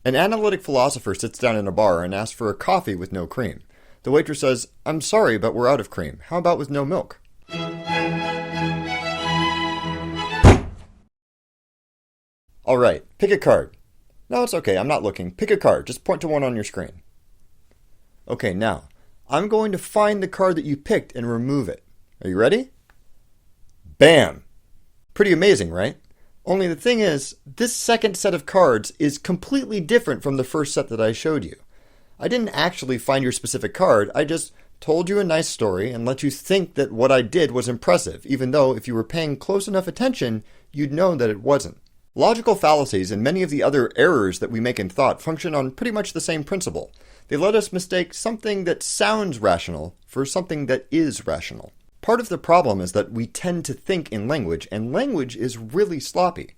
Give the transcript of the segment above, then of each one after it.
An analytic philosopher sits down in a bar and asks for a coffee with no cream. The waitress says, "I'm sorry, but we're out of cream. How about with no milk?" Alright, pick a card. No, it's okay, I'm not looking. Pick a card, just point to one on your screen. Okay, now, I'm going to find the card that you picked and remove it. Are you ready? Bam! Pretty amazing, right? Only the thing is, this second set of cards is completely different from the first set that I showed you. I didn't actually find your specific card, I just told you a nice story and let you think that what I did was impressive, even though if you were paying close enough attention, you'd know that it wasn't. Logical fallacies and many of the other errors that we make in thought function on pretty much the same principle. They let us mistake something that sounds rational for something that is rational. Part of the problem is that we tend to think in language, and language is really sloppy.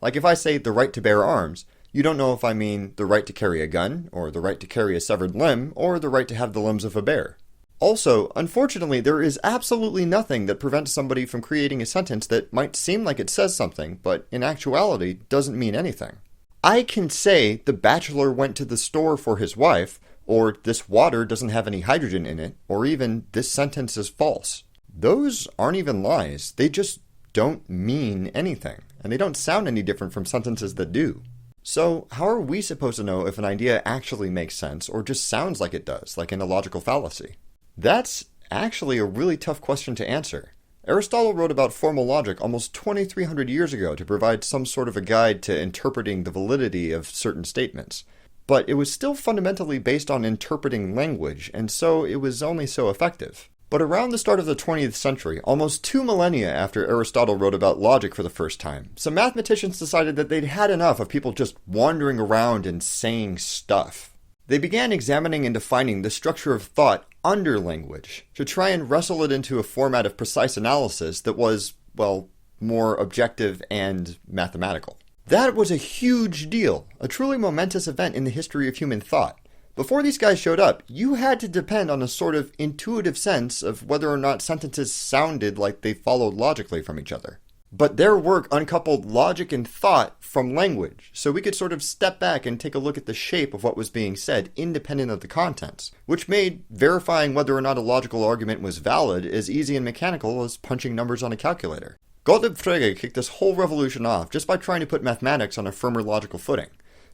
Like if I say the right to bear arms, you don't know if I mean the right to carry a gun, or the right to carry a severed limb, or the right to have the limbs of a bear. Also, unfortunately, there is absolutely nothing that prevents somebody from creating a sentence that might seem like it says something, but in actuality doesn't mean anything. I can say the bachelor went to the store for his wife, or this water doesn't have any hydrogen in it, or even this sentence is false. Those aren't even lies, they just don't mean anything, and they don't sound any different from sentences that do. So, how are we supposed to know if an idea actually makes sense, or just sounds like it does, like in a logical fallacy? That's actually a really tough question to answer. Aristotle wrote about formal logic almost 2,300 years ago to provide some sort of a guide to interpreting the validity of certain statements. But it was still fundamentally based on interpreting language, and so it was only so effective. But around the start of the 20th century, almost 2 millennia after Aristotle wrote about logic for the first time, some mathematicians decided that they'd had enough of people just wandering around and saying stuff. They began examining and defining the structure of thought under language to try and wrestle it into a format of precise analysis that was, well, more objective and mathematical. That was a huge deal, a truly momentous event in the history of human thought. Before these guys showed up, you had to depend on a sort of intuitive sense of whether or not sentences sounded like they followed logically from each other. But their work uncoupled logic and thought from language, so we could sort of step back and take a look at the shape of what was being said, independent of the contents, which made verifying whether or not a logical argument was valid as easy and mechanical as punching numbers on a calculator. Gottlob Frege kicked this whole revolution off just by trying to put mathematics on a firmer logical footing.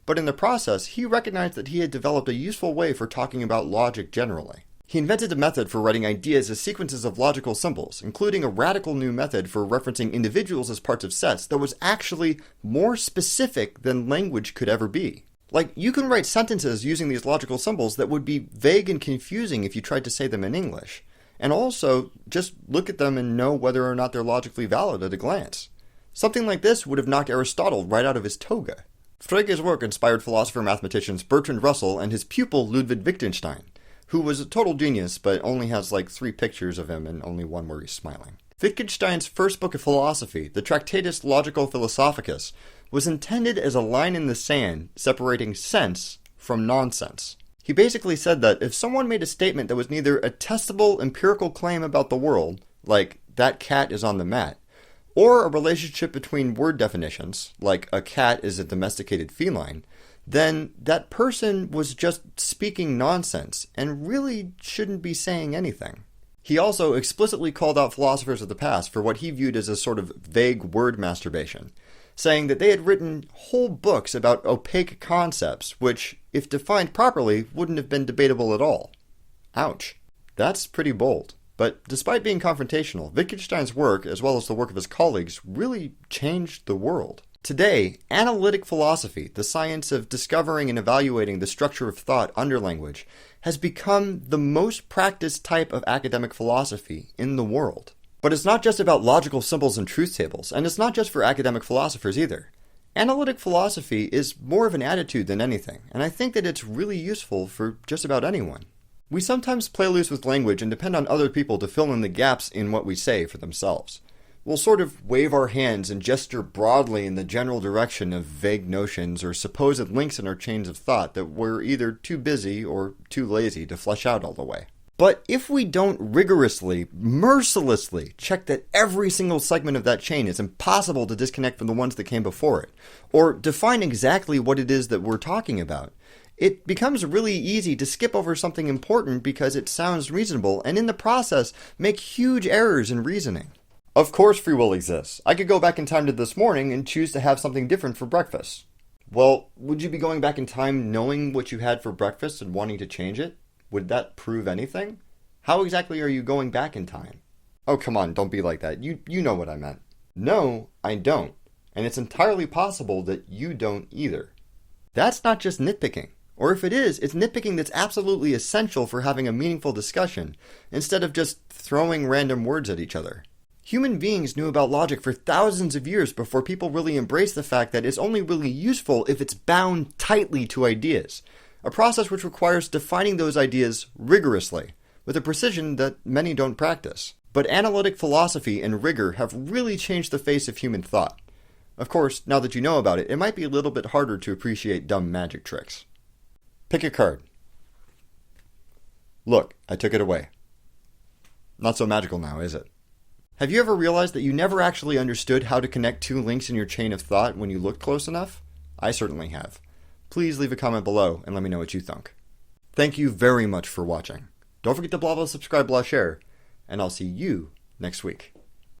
But in the process, he recognized that he had developed a useful way for talking about logic generally. He invented a method for writing ideas as sequences of logical symbols, including a radical new method for referencing individuals as parts of sets that was actually more specific than language could ever be. Like, you can write sentences using these logical symbols that would be vague and confusing if you tried to say them in English, and also just look at them and know whether or not they're logically valid at a glance. Something like this would have knocked Aristotle right out of his toga. Frege's work inspired philosopher-mathematicians Bertrand Russell and his pupil Ludwig Wittgenstein, who was a total genius but only has like 3 pictures of him and only one where he's smiling. Wittgenstein's first book of philosophy, the Tractatus Logico Philosophicus, was intended as a line in the sand separating sense from nonsense. He basically said that if someone made a statement that was neither a testable empirical claim about the world, like that cat is on the mat, or a relationship between word definitions, like a cat is a domesticated feline, then that person was just speaking nonsense and really shouldn't be saying anything. He also explicitly called out philosophers of the past for what he viewed as a sort of vague word masturbation, saying that they had written whole books about opaque concepts, which, if defined properly, wouldn't have been debatable at all. Ouch. That's pretty bold. But despite being confrontational, Wittgenstein's work, as well as the work of his colleagues, really changed the world. Today, analytic philosophy, the science of discovering and evaluating the structure of thought under language, has become the most practiced type of academic philosophy in the world. But it's not just about logical symbols and truth tables, and it's not just for academic philosophers either. Analytic philosophy is more of an attitude than anything, and I think that it's really useful for just about anyone. We sometimes play loose with language and depend on other people to fill in the gaps in what we say for themselves. We'll sort of wave our hands and gesture broadly in the general direction of vague notions or supposed links in our chains of thought that we're either too busy or too lazy to flesh out all the way. But if we don't rigorously, mercilessly check that every single segment of that chain is impossible to disconnect from the ones that came before it, or define exactly what it is that we're talking about, it becomes really easy to skip over something important because it sounds reasonable, and in the process, make huge errors in reasoning. Of course free will exists. I could go back in time to this morning and choose to have something different for breakfast. Well, would you be going back in time knowing what you had for breakfast and wanting to change it? Would that prove anything? How exactly are you going back in time? Oh, come on, don't be like that. You know what I meant. No, I don't. And it's entirely possible that you don't either. That's not just nitpicking. Or if it is, it's nitpicking that's absolutely essential for having a meaningful discussion, instead of just throwing random words at each other. Human beings knew about logic for thousands of years before people really embraced the fact that it's only really useful if it's bound tightly to ideas. A process which requires defining those ideas rigorously, with a precision that many don't practice. But analytic philosophy and rigor have really changed the face of human thought. Of course, now that you know about it, it might be a little bit harder to appreciate dumb magic tricks. Pick a card. Look, I took it away. Not so magical now, is it? Have you ever realized that you never actually understood how to connect two links in your chain of thought when you looked close enough? I certainly have. Please leave a comment below and let me know what you think. Thank you very much for watching. Don't forget to blah blah subscribe, blah share, and I'll see you next week.